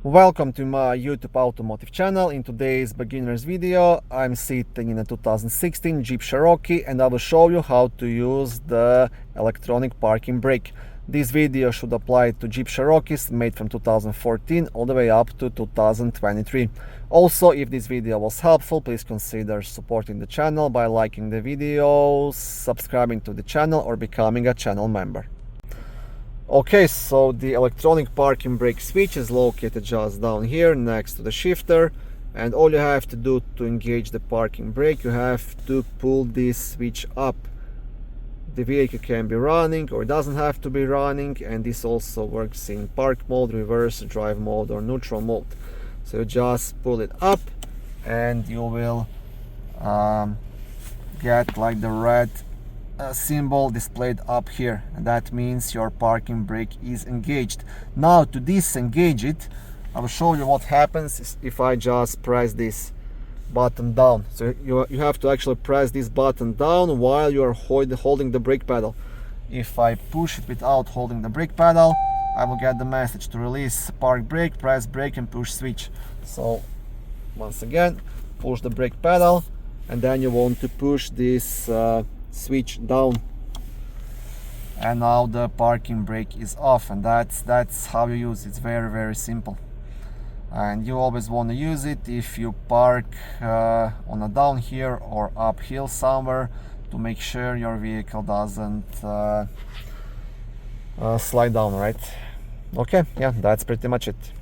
Welcome to my YouTube automotive channel. In today's beginner's video, I'm sitting in a 2016 Jeep Cherokee and I will show you how to use the electronic parking brake. This video should apply to Jeep Cherokees made from 2014 all the way up to 2023. Also, if this video was helpful, please consider supporting the channel by liking the video, subscribing to the channel, or becoming a channel member. Okay, so the electronic parking brake switch is located just down here next to the shifter, and all you have to do to engage the parking brake, you have to pull this switch up. The vehicle can be running or doesn't have to be running, and this also works in park mode, reverse drive mode, or neutral mode. So you just pull it up and you will get like the red symbol displayed up here, and that means your parking brake is engaged. Now, to disengage it, I will show you what happens if I just press this button down. So you have to actually press this button down while you are holding the brake pedal. If I push it without holding the brake pedal, I will get the message to release park brake, press brake and push switch. So once again, push the brake pedal, and then you want to push this switch down, and now the parking brake is off, and that's how you use it. It's very simple, and you always want to use it if you park on a down here or uphill somewhere, to make sure your vehicle doesn't slide down, right? Okay, yeah, that's pretty much it.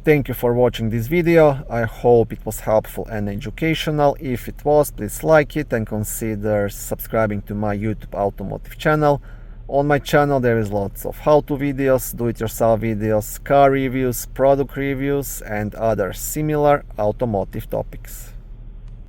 Thank you for watching this video. I hope it was helpful and educational. If it was, please like it and consider subscribing to my YouTube automotive channel. On my channel there is lots of how-to videos, do-it-yourself videos, car reviews, product reviews, and other similar automotive topics.